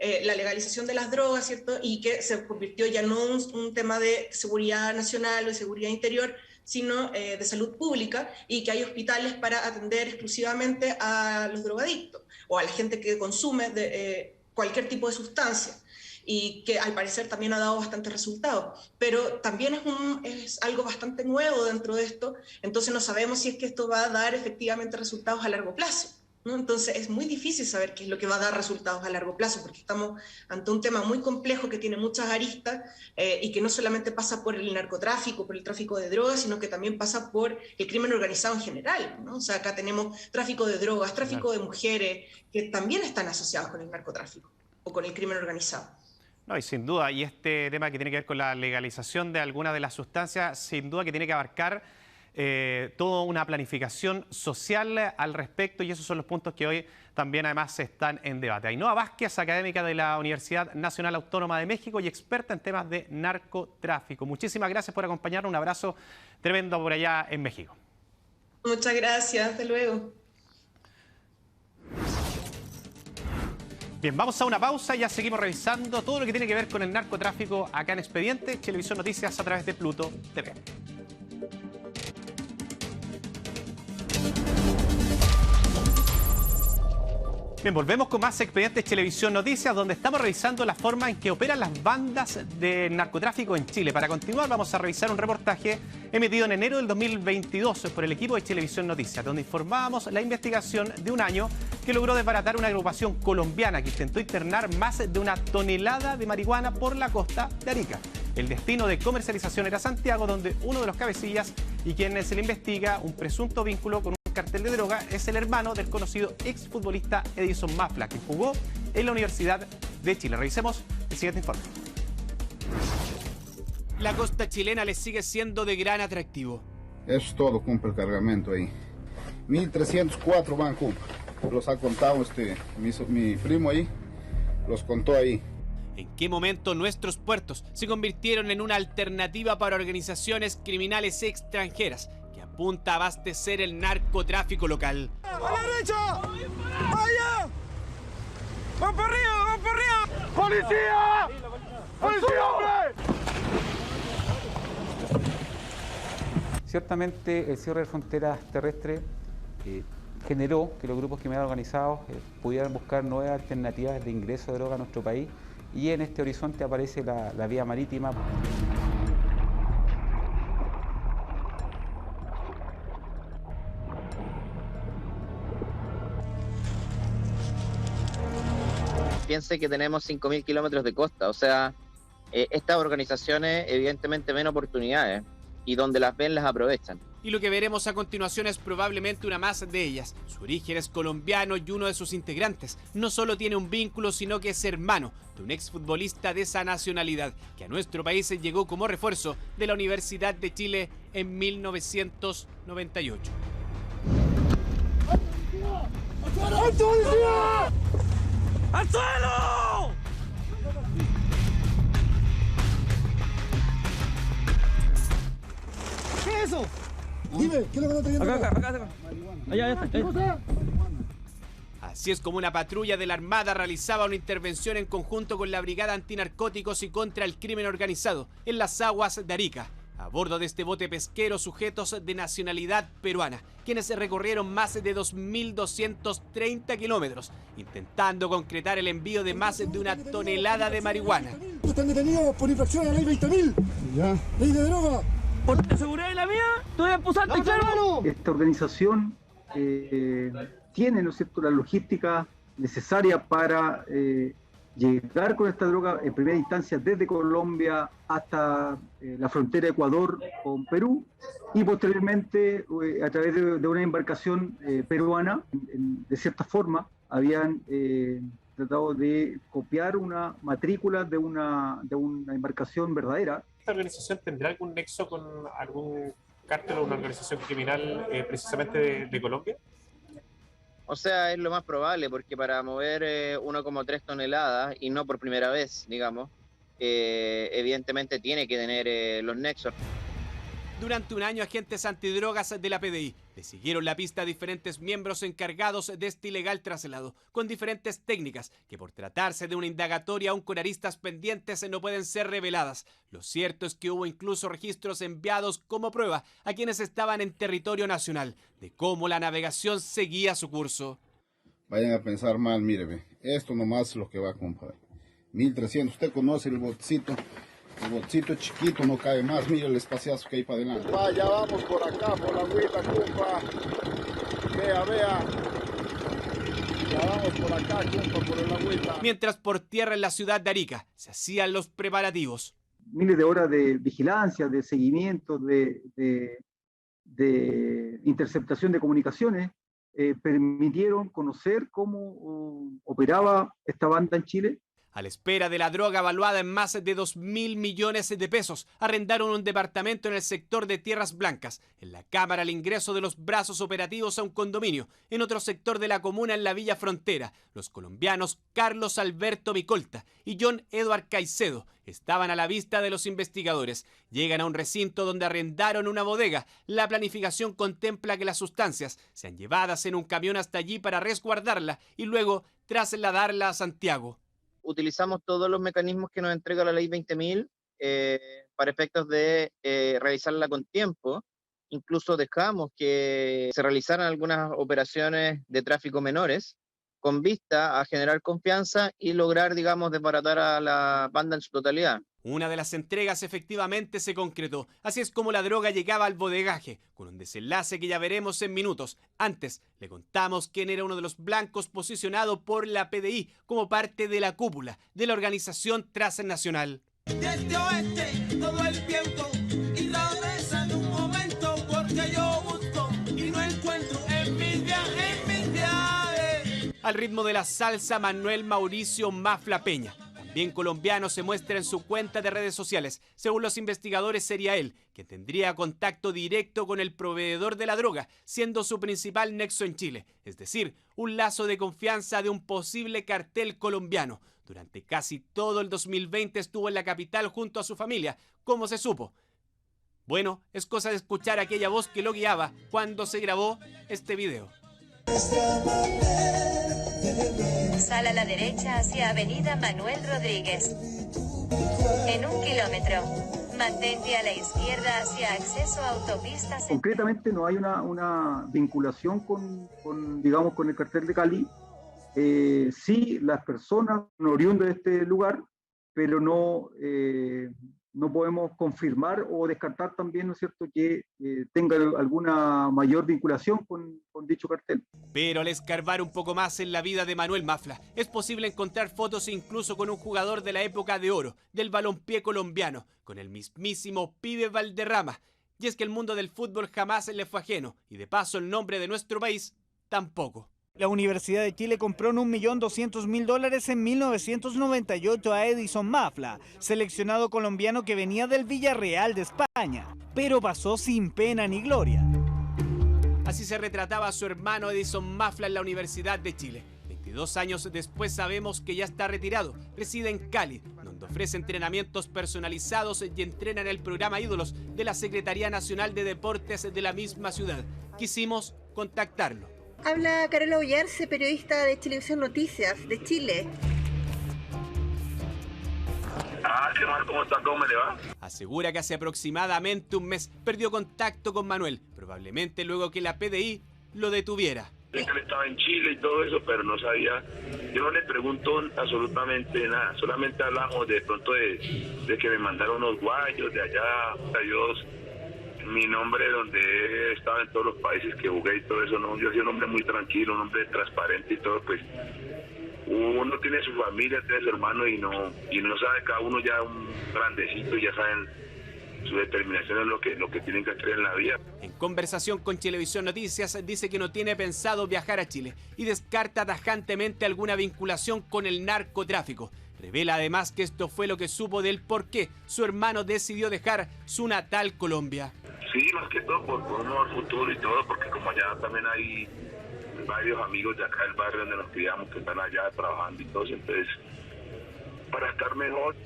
la legalización de las drogas, ¿cierto? Y que se convirtió ya no un tema de seguridad nacional o de seguridad interior, sino de salud pública, y que hay hospitales para atender exclusivamente a los drogadictos o a la gente que consume cualquier tipo de sustancia, y que al parecer también ha dado bastantes resultados, pero también es algo bastante nuevo dentro de esto, entonces no sabemos si es que esto va a dar efectivamente resultados a largo plazo, ¿no? Entonces es muy difícil saber qué es lo que va a dar resultados a largo plazo, porque estamos ante un tema muy complejo que tiene muchas aristas y que no solamente pasa por el narcotráfico, por el tráfico de drogas, sino que también pasa por el crimen organizado en general, ¿no? O sea, acá tenemos tráfico de drogas, tráfico de mujeres, que también están asociados con el narcotráfico o con el crimen organizado. No, y sin duda, y este tema que tiene que ver con la legalización de algunas de las sustancias, sin duda que tiene que abarcar toda una planificación social al respecto, y esos son los puntos que hoy también además están en debate. Ainhoa Vázquez, académica de la Universidad Nacional Autónoma de México y experta en temas de narcotráfico. Muchísimas gracias por acompañarnos, un abrazo tremendo por allá en México. Muchas gracias, hasta luego. Bien, vamos a una pausa y ya seguimos revisando todo lo que tiene que ver con el narcotráfico acá en Expediente Televisión Noticias a través de Pluto TV. Bien, volvemos con más Expedientes Televisión Noticias, donde estamos revisando la forma en que operan las bandas de narcotráfico en Chile. Para continuar, vamos a revisar un reportaje emitido en enero del 2022 por el equipo de Televisión Noticias, donde informábamos la investigación de un año que logró desbaratar una agrupación colombiana que intentó internar más de 1 tonelada de marihuana por la costa de Arica. El destino de comercialización era Santiago, donde uno de los cabecillas y quien se le investiga un presunto vínculo con un cartel de droga es el hermano del conocido exfutbolista Edison Mafla, que jugó en la Universidad de Chile. Revisemos el siguiente informe. La costa chilena le sigue siendo de gran atractivo. Eso es todo, cumple el cargamento ahí. 1.304 van, cumple. Los ha contado mi primo ahí, los contó ahí. ¿En qué momento nuestros puertos se convirtieron en una alternativa para organizaciones criminales extranjeras que apunta a abastecer el narcotráfico local? ¡A la derecha! ¡Allá! ¡Van para arriba! ¡Van para arriba! ¡Policía! ¡Policía, hombre! Ciertamente el cierre de fronteras terrestres generó que los grupos criminales organizados pudieran buscar nuevas alternativas de ingreso de droga a nuestro país, y en este horizonte aparece la vía marítima. piense que tenemos 5.000 kilómetros de costa, o sea, estas organizaciones evidentemente ven oportunidades y donde las ven las aprovechan. Y lo que veremos a continuación es probablemente una más de ellas. Su origen es colombiano y uno de sus integrantes no solo tiene un vínculo, sino que es hermano de un exfutbolista de esa nacionalidad que a nuestro país llegó como refuerzo de la Universidad de Chile en 1998. ¡Al policía! ¡Al suelo! ¿Qué es eso? Dime, ¿qué es lo que está teniendo? Acá. Allá está. Así es como una patrulla de la Armada realizaba una intervención en conjunto con la Brigada Antinarcóticos y contra el Crimen Organizado en las aguas de Arica. A bordo de este bote pesquero, sujetos de nacionalidad peruana, quienes recorrieron más de 2.230 kilómetros, intentando concretar el envío de más de una tonelada de marihuana. Están detenidos por infracción a la ley 20.000. Ya. Ley de droga. ¿Por tu seguridad y la mía? ¿Tú eres posante, enfermo? Esta organización tiene, ¿no es cierto?, la logística necesaria para llegar con esta droga en primera instancia desde Colombia hasta la frontera de Ecuador con Perú y posteriormente a través de una embarcación peruana, de cierta forma, habían tratado de copiar una matrícula de una embarcación verdadera. ¿Esta organización tendrá algún nexo con algún cártel o una organización criminal precisamente de Colombia? O sea, es lo más probable, porque para mover 1,3 toneladas, y no por primera vez, digamos, evidentemente tiene que tener los nexos. Durante un año, agentes antidrogas de la PDI le siguieron la pista a diferentes miembros encargados de este ilegal traslado, con diferentes técnicas que, por tratarse de una indagatoria aún con aristas pendientes, no pueden ser reveladas. Lo cierto es que hubo incluso registros enviados como prueba a quienes estaban en territorio nacional de cómo la navegación seguía su curso. Vayan a pensar mal, míreme, esto nomás es lo que va a comprar. 1.300, usted conoce el botecito. El bolsito chiquito, no cabe más, mira el espaciazo que hay para adelante. Ya vamos por acá, por la agüita, compa. Vea. Ya vamos por acá, compa, por el agüita. Mientras por tierra en la ciudad de Arica se hacían los preparativos. Miles de horas de vigilancia, de seguimiento, de interceptación de comunicaciones permitieron conocer cómo operaba esta banda en Chile. A la espera de la droga evaluada en más de 2.000 millones de pesos, arrendaron un departamento en el sector de Tierras Blancas. En la cámara, el ingreso de los brazos operativos a un condominio. En otro sector de la comuna, en la Villa Frontera, los colombianos Carlos Alberto Micolta y John Edward Caicedo estaban a la vista de los investigadores. Llegan a un recinto donde arrendaron una bodega. La planificación contempla que las sustancias sean llevadas en un camión hasta allí para resguardarla y luego trasladarla a Santiago. Utilizamos todos los mecanismos que nos entrega la ley 20.000 para efectos de realizarla con tiempo. Incluso dejamos que se realizaran algunas operaciones de tráfico menores con vista a generar confianza y lograr, digamos, desbaratar a la banda en su totalidad. Una de las entregas efectivamente se concretó. Así es como la droga llegaba al bodegaje, con un desenlace que ya veremos en minutos. Antes, le contamos quién era uno de los blancos posicionado por la PDI como parte de la cúpula de la organización transnacional. Desde oeste, todo el viento, y regresa en un momento, porque yo busco y no encuentro en mis viajes. Al ritmo de la salsa, Manuel Mauricio Mafla Peña, también colombiano, se muestra en su cuenta de redes sociales. Según los investigadores, sería él quien tendría contacto directo con el proveedor de la droga, siendo su principal nexo en Chile, es decir, un lazo de confianza de un posible cartel colombiano. Durante casi todo el 2020 estuvo en la capital junto a su familia. ¿Cómo se supo? Bueno, es cosa de escuchar aquella voz que lo guiaba cuando se grabó este video. Sal a la derecha hacia Avenida Manuel Rodríguez. En 1 kilómetro, mantente a la izquierda hacia acceso a autopistas. Concretamente no hay una vinculación con el cartel de Cali. Sí, las personas oriundas de este lugar, pero no no podemos confirmar o descartar también, ¿no es cierto?, que tenga alguna mayor vinculación con dicho cartel. Pero al escarbar un poco más en la vida de Manuel Mafla, es posible encontrar fotos incluso con un jugador de la época de oro del balompié colombiano, con el mismísimo Pibe Valderrama. Y es que el mundo del fútbol jamás le fue ajeno, y de paso el nombre de nuestro país tampoco. La Universidad de Chile compró en $1.200.000 en 1998 a Edison Mafla, seleccionado colombiano que venía del Villarreal de España, pero pasó sin pena ni gloria. Así se retrataba a su hermano Edison Mafla en la Universidad de Chile. 22 años después sabemos que ya está retirado, reside en Cali, donde ofrece entrenamientos personalizados y entrena en el programa Ídolos de la Secretaría Nacional de Deportes de la misma ciudad. Quisimos contactarlo. Habla Carola Ollarse, periodista de Televisión Noticias de Chile. ¿Qué mal? ¿Cómo está? ¿Cómo le va? Asegura que hace aproximadamente un mes perdió contacto con Manuel, probablemente luego que la PDI lo detuviera. Él estaba en Chile y todo eso, pero no sabía. Yo no le pregunto absolutamente nada, solamente hablamos de pronto de que me mandaron unos guayos de allá, Dios. Mi nombre, donde he estado en todos los países que jugué y todo eso, no, yo soy un hombre muy tranquilo, un hombre transparente y todo, pues uno tiene su familia, tiene su hermano y no sabe, cada uno ya un grandecito y ya saben su determinación es lo que tienen que hacer en la vida. En conversación con Chilevisión Noticias dice que no tiene pensado viajar a Chile y descarta tajantemente alguna vinculación con el narcotráfico. Revela además que esto fue lo que supo del por qué su hermano decidió dejar su natal Colombia. Sí, más que todo por un mejor futuro y todo, porque como allá también hay varios amigos de acá del barrio donde nos criamos que están allá trabajando y todo, entonces para estar mejor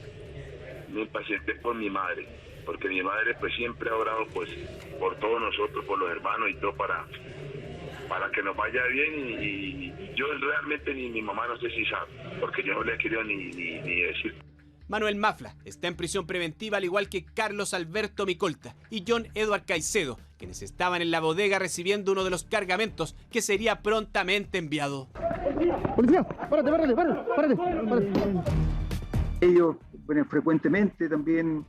me impacienté por mi madre, porque mi madre pues siempre ha orado pues por todos nosotros, por los hermanos y todo para que nos vaya bien y yo realmente ni mi mamá no sé si sabe, porque yo no le he querido ni decir. Manuel Mafla está en prisión preventiva al igual que Carlos Alberto Micolta y John Edward Caicedo, quienes estaban en la bodega recibiendo uno de los cargamentos que sería prontamente enviado. ¡Policía! ¡Párate! Ellos frecuentemente también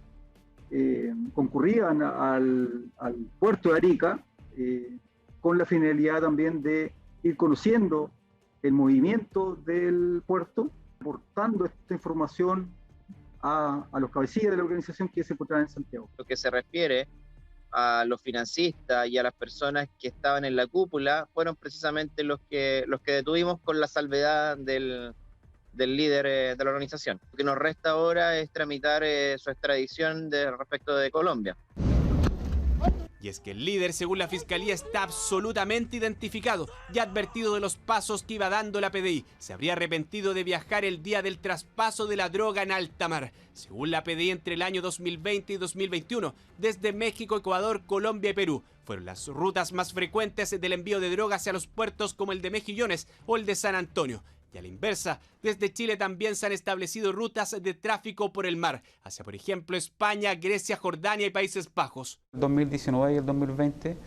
concurrían al puerto de Arica con la finalidad también de ir conociendo el movimiento del puerto, aportando esta información a los cabecillas de la organización que se encontraban en Santiago. Lo que se refiere a los financistas y a las personas que estaban en la cúpula fueron precisamente los que detuvimos con la salvedad del líder de la organización. Lo que nos resta ahora es tramitar su extradición respecto de Colombia. Y es que el líder, según la Fiscalía, está absolutamente identificado y advertido de los pasos que iba dando la PDI. Se habría arrepentido de viajar el día del traspaso de la droga en alta mar. Según la PDI, entre el año 2020 y 2021, desde México, Ecuador, Colombia y Perú, fueron las rutas más frecuentes del envío de drogas hacia los puertos como el de Mejillones o el de San Antonio. Y a la inversa, desde Chile también se han establecido rutas de tráfico por el mar, hacia por ejemplo España, Grecia, Jordania y Países Bajos. El 2019 y el 2020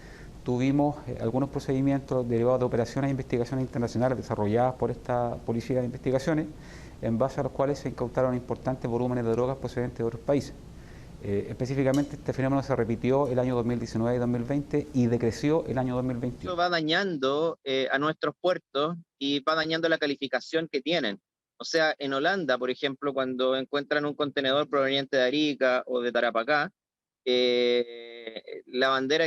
tuvimos algunos procedimientos derivados de operaciones de investigación internacionales desarrolladas por esta Policía de Investigaciones, en base a los cuales se incautaron importantes volúmenes de drogas procedentes de otros países. Específicamente este fenómeno se repitió el año 2019 y 2020 y decreció el año 2021. Eso va dañando a nuestros puertos y va dañando la calificación que tienen. O sea, en Holanda, por ejemplo, cuando encuentran un contenedor proveniente de Arica o de Tarapacá, la bandera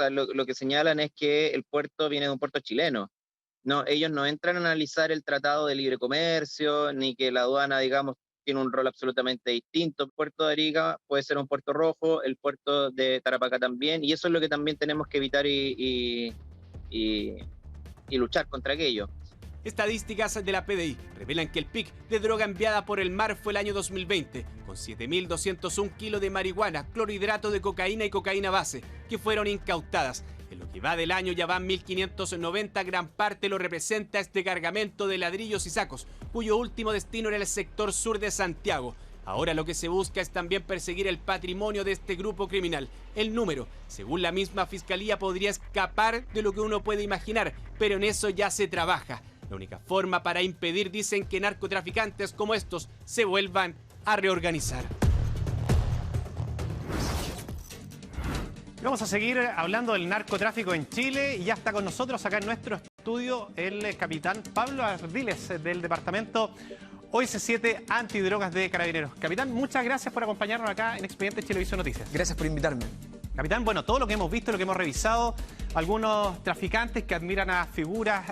lo que señalan es que el puerto viene de un puerto chileno. No, ellos no entran a analizar el tratado de libre comercio, ni que la aduana, digamos, tiene un rol absolutamente distinto. El puerto de Arica puede ser un puerto rojo, el puerto de Tarapacá también, y eso es lo que también tenemos que evitar y luchar contra aquello. Estadísticas de la PDI revelan que el pic de droga enviada por el mar fue el año 2020, con 7.201 kilos de marihuana, clorhidrato de cocaína y cocaína base, que fueron incautadas. En lo que va del año ya van 1.590, gran parte lo representa este cargamento de ladrillos y sacos, cuyo último destino era el sector sur de Santiago. Ahora lo que se busca es también perseguir el patrimonio de este grupo criminal. El número, según la misma Fiscalía, podría escapar de lo que uno puede imaginar, pero en eso ya se trabaja. La única forma para impedir, dicen, que narcotraficantes como estos se vuelvan a reorganizar. Vamos a seguir hablando del narcotráfico en Chile y ya está con nosotros acá en nuestro estudio el capitán Pablo Ardiles del departamento OS7 Antidrogas de Carabineros. Capitán, muchas gracias por acompañarnos acá en Expedientes Chilevisión Noticias. Gracias por invitarme. Capitán, bueno, todo lo que hemos visto, lo que hemos revisado, algunos traficantes que admiran a figuras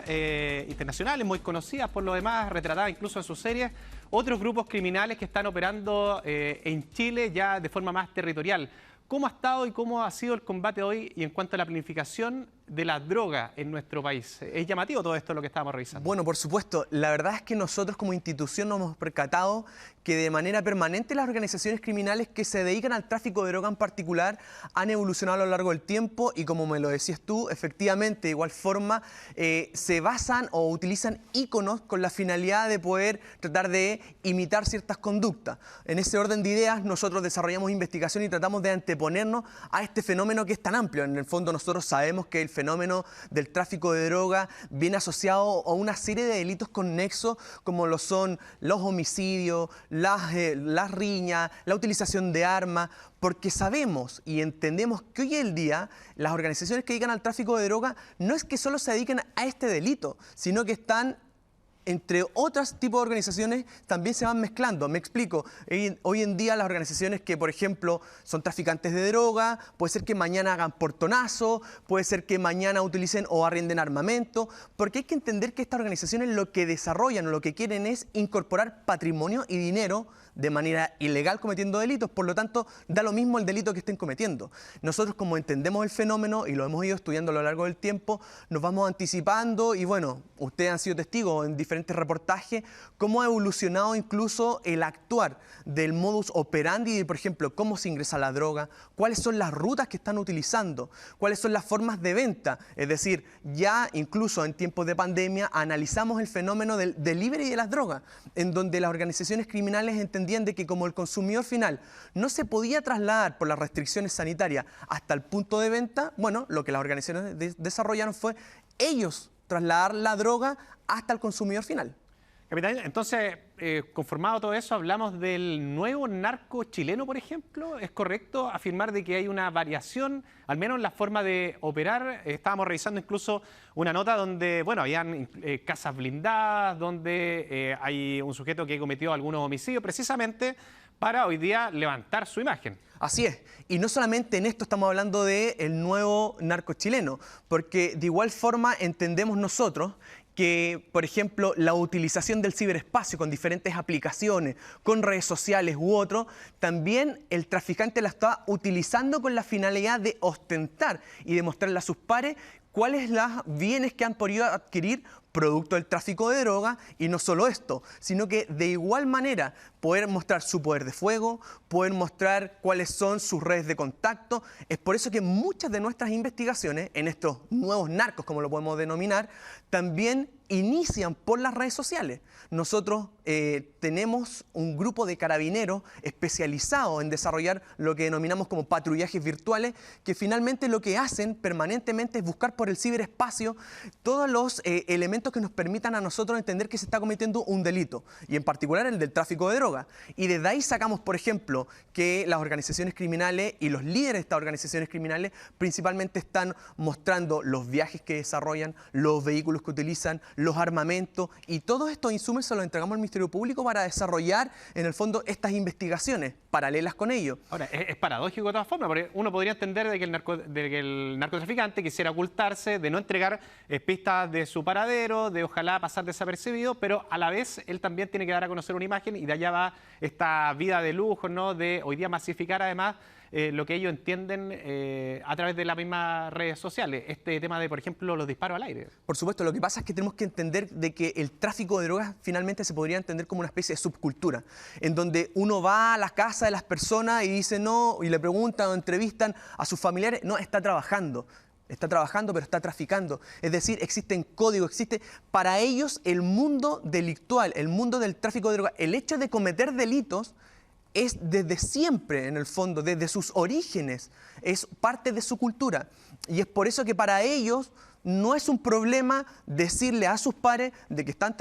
internacionales muy conocidas por lo demás, retratadas incluso en sus series, otros grupos criminales que están operando en Chile ya de forma más territorial. ¿Cómo ha estado y cómo ha sido el combate hoy y en cuanto a la planificación de la droga en nuestro país? ¿Es llamativo todo esto lo que estábamos revisando? Bueno, por supuesto. La verdad es que nosotros como institución nos hemos percatado que de manera permanente las organizaciones criminales que se dedican al tráfico de droga en particular han evolucionado a lo largo del tiempo y, como me lo decías tú, efectivamente, de igual forma, se basan o utilizan íconos con la finalidad de poder tratar de imitar ciertas conductas. En ese orden de ideas, nosotros desarrollamos investigación y tratamos de anteponernos a este fenómeno que es tan amplio. En el fondo, nosotros sabemos que el fenómeno del tráfico de droga viene asociado a una serie de delitos conexos, como lo son los homicidios, las riñas, la utilización de armas, porque sabemos y entendemos que hoy en día las organizaciones que dedican al tráfico de droga no es que solo se dediquen a este delito, sino que están, entre otros tipos de organizaciones, también se van mezclando. Me explico. Hoy en día las organizaciones que, por ejemplo, son traficantes de droga, puede ser que mañana hagan portonazo, puede ser que mañana utilicen o arrienden armamento, porque hay que entender que estas organizaciones lo que desarrollan o lo que quieren es incorporar patrimonio y dinero de manera ilegal cometiendo delitos, por lo tanto da lo mismo el delito que estén cometiendo. Nosotros, como entendemos el fenómeno y lo hemos ido estudiando a lo largo del tiempo, nos vamos anticipando y bueno, ustedes han sido testigos en diferentes reportajes cómo ha evolucionado incluso el actuar del modus operandi de, por ejemplo, cómo se ingresa la droga, cuáles son las rutas que están utilizando, cuáles son las formas de venta. Es decir, ya incluso en tiempos de pandemia analizamos el fenómeno del delivery de las drogas, en donde las organizaciones criminales entendían de que como el consumidor final no se podía trasladar por las restricciones sanitarias hasta el punto de venta, bueno, lo que las organizaciones desarrollaron fue ellos trasladar la droga hasta el consumidor final. Capitán, entonces, conformado todo eso, hablamos del nuevo narco chileno, por ejemplo. ¿Es correcto afirmar de que hay una variación, al menos en la forma de operar? Estábamos revisando incluso una nota donde, bueno, habían casas blindadas, donde hay un sujeto que cometió algunos homicidios, precisamente para hoy día levantar su imagen. Así es. Y no solamente en esto estamos hablando del nuevo narco chileno, porque de igual forma entendemos nosotros que, por ejemplo, la utilización del ciberespacio con diferentes aplicaciones, con redes sociales u otro, también el traficante la está utilizando con la finalidad de ostentar y demostrarle a sus pares cuáles los bienes que han podido adquirir producto del tráfico de droga, y no solo esto, sino que de igual manera poder mostrar su poder de fuego, poder mostrar cuáles son sus redes de contacto. Es por eso que muchas de nuestras investigaciones en estos nuevos narcos, como lo podemos denominar, también inician por las redes sociales. Nosotros tenemos un grupo de carabineros especializados en desarrollar lo que denominamos como patrullajes virtuales, que finalmente lo que hacen permanentemente es buscar por el ciberespacio todos los elementos que nos permitan a nosotros entender que se está cometiendo un delito, y en particular el del tráfico de droga. Y desde ahí sacamos, por ejemplo, que las organizaciones criminales y los líderes de estas organizaciones criminales principalmente están mostrando los viajes que desarrollan, los vehículos que utilizan, los armamentos, y todos estos insumos se los entregamos al Ministerio Público para desarrollar, en el fondo, estas investigaciones paralelas con ello. Ahora, es paradójico de todas formas, porque uno podría entender de que el narcotraficante quisiera ocultarse, de no entregar pistas de su paradero, de ojalá pasar desapercibido, pero a la vez él también tiene que dar a conocer una imagen, y de allá va esta vida de lujo, ¿no?, de hoy día masificar además lo que ellos entienden a través de las mismas redes sociales. Este tema de, por ejemplo, los disparos al aire. Por supuesto, lo que pasa es que tenemos que entender de que el tráfico de drogas finalmente se podría entender como una especie de subcultura, en donde uno va a la casa de las personas y dice no, y le preguntan o entrevistan a sus familiares, no, está trabajando, pero está traficando. Es decir, existen códigos, existe para ellos el mundo delictual, el mundo del tráfico de drogas. El hecho de cometer delitos es desde siempre, en el fondo, desde sus orígenes, es parte de su cultura. Y es por eso que para ellos no es un problema decirle a sus pares de que están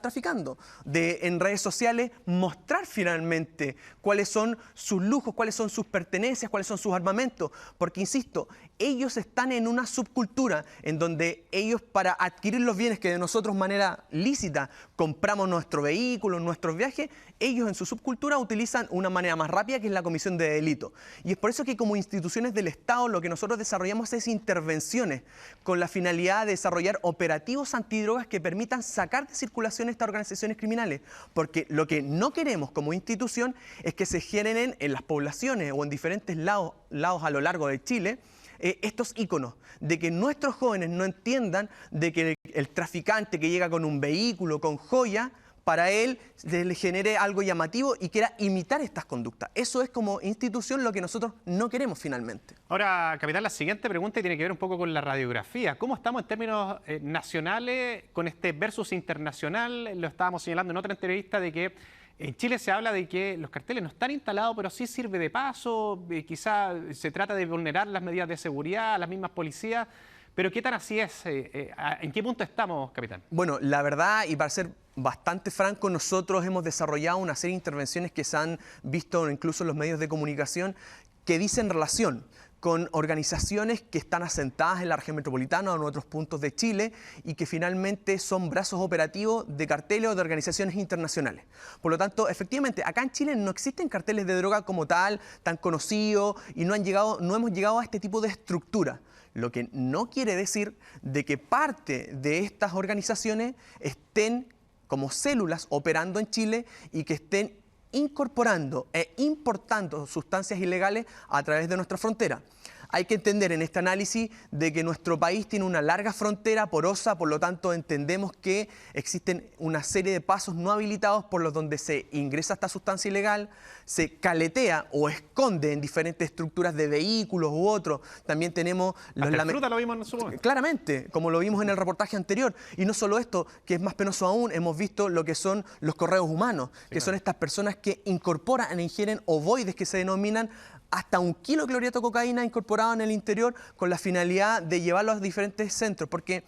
traficando, de en redes sociales mostrar finalmente cuáles son sus lujos, cuáles son sus pertenencias, cuáles son sus armamentos, porque insisto, ellos están en una subcultura en donde ellos, para adquirir los bienes que de nosotros de manera lícita compramos nuestro vehículo, nuestros viajes, ellos en su subcultura utilizan una manera más rápida, que es la comisión de delito. Y es por eso que como instituciones del Estado lo que nosotros desarrollamos es intervenciones con la finalidad de desarrollar operativos antidrogas que permitan sacar de circulación estas organizaciones criminales. Porque lo que no queremos como institución es que se generen en las poblaciones o en diferentes lados a lo largo de Chile estos íconos, de que nuestros jóvenes no entiendan de que el traficante que llega con un vehículo, con joya, para él le genere algo llamativo y quiera imitar estas conductas. Eso es como institución lo que nosotros no queremos finalmente. Ahora, capitán, la siguiente pregunta tiene que ver un poco con la radiografía. ¿Cómo estamos en términos nacionales con este versus internacional? Lo estábamos señalando en otra entrevista de que en Chile se habla de que los carteles no están instalados, pero sí sirve de paso, quizá se trata de vulnerar las medidas de seguridad, las mismas policías. Pero ¿qué tan así es? ¿En qué punto estamos, capitán? Bueno, la verdad, y para ser bastante franco, nosotros hemos desarrollado una serie de intervenciones que se han visto incluso en los medios de comunicación que dicen relación con organizaciones que están asentadas en la región metropolitana o en otros puntos de Chile y que finalmente son brazos operativos de carteles o de organizaciones internacionales. Por lo tanto, efectivamente, acá en Chile no existen carteles de droga como tal, tan conocidos, y no hemos llegado a este tipo de estructura. Lo que no quiere decir de que parte de estas organizaciones estén como células operando en Chile y que estén incorporando e importando sustancias ilegales a través de nuestra frontera. Hay que entender en este análisis de que nuestro país tiene una larga frontera porosa, por lo tanto entendemos que existen una serie de pasos no habilitados por los donde se ingresa esta sustancia ilegal, se caletea o esconde en diferentes estructuras de vehículos u otros. También tenemos... Hasta el fruta lo vimos en su momento. Claramente, como lo vimos en el reportaje anterior. Y no solo esto, que es más penoso aún, hemos visto lo que son los correos humanos, que son estas personas que incorporan e ingieren ovoides que se denominan hasta 1 kilo de clorhidrato de cocaína incorporado en el interior con la finalidad de llevarlo a diferentes centros, porque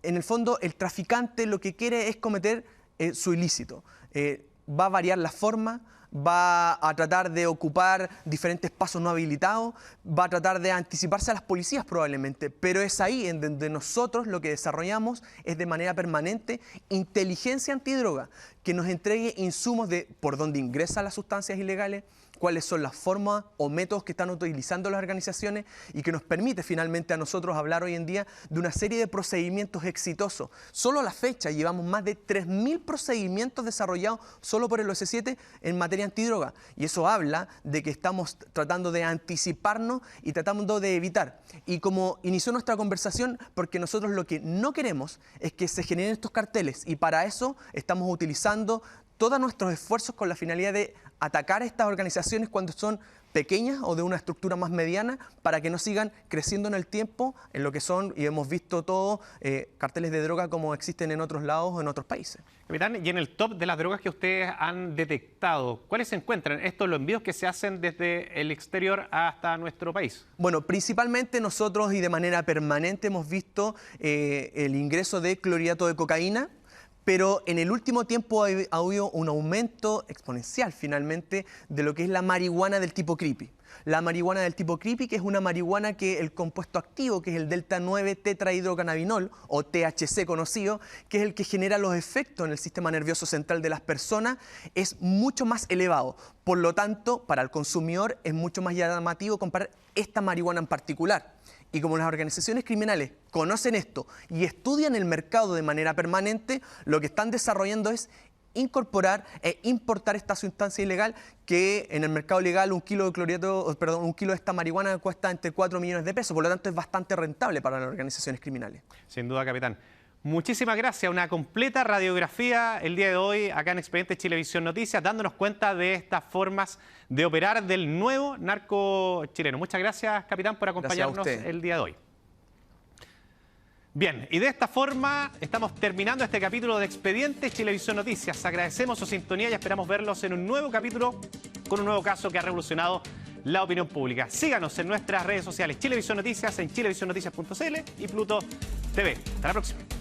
en el fondo el traficante lo que quiere es cometer su ilícito. Va a variar la forma, va a tratar de ocupar diferentes pasos no habilitados, va a tratar de anticiparse a las policías probablemente, pero es ahí en donde nosotros lo que desarrollamos es de manera permanente inteligencia antidroga, que nos entregue insumos de por dónde ingresan las sustancias ilegales, cuáles son las formas o métodos que están utilizando las organizaciones y que nos permite finalmente a nosotros hablar hoy en día de una serie de procedimientos exitosos. Solo a la fecha llevamos más de 3.000 procedimientos desarrollados solo por el OS7 en materia antidroga, y eso habla de que estamos tratando de anticiparnos y tratando de evitar. Y como inició nuestra conversación, porque nosotros lo que no queremos es que se generen estos carteles, y para eso estamos utilizando todos nuestros esfuerzos con la finalidad de atacar a estas organizaciones cuando son pequeñas o de una estructura más mediana, para que no sigan creciendo en el tiempo en lo que son, y hemos visto todo, carteles de droga como existen en otros lados o en otros países. Capitán, y en el top de las drogas que ustedes han detectado, ¿cuáles se encuentran? ¿Estos los envíos que se hacen desde el exterior hasta nuestro país? Bueno, principalmente nosotros y de manera permanente hemos visto el ingreso de clorhidrato de cocaína, pero en el último tiempo ha habido un aumento exponencial finalmente de lo que es la marihuana del tipo creepy. La marihuana del tipo creepy, que es una marihuana que el compuesto activo, que es el delta 9 tetrahidrocannabinol o THC conocido, que es el que genera los efectos en el sistema nervioso central de las personas, es mucho más elevado. Por lo tanto, para el consumidor es mucho más llamativo comprar esta marihuana en particular. Y como las organizaciones criminales conocen esto y estudian el mercado de manera permanente, lo que están desarrollando es incorporar e importar esta sustancia ilegal, que en el mercado legal un kilo de esta marihuana cuesta entre 4 millones de pesos, por lo tanto es bastante rentable para las organizaciones criminales. Sin duda, capitán. Muchísimas gracias. Una completa radiografía el día de hoy acá en Expediente Chilevisión Noticias, dándonos cuenta de estas formas de operar del nuevo narco chileno. Muchas gracias, capitán, por acompañarnos el día de hoy. Bien, y de esta forma estamos terminando este capítulo de Expediente Chilevisión Noticias. Agradecemos su sintonía y esperamos verlos en un nuevo capítulo con un nuevo caso que ha revolucionado la opinión pública. Síganos en nuestras redes sociales, Chilevisión Noticias, en chilevisionnoticias.cl y Pluto TV. Hasta la próxima.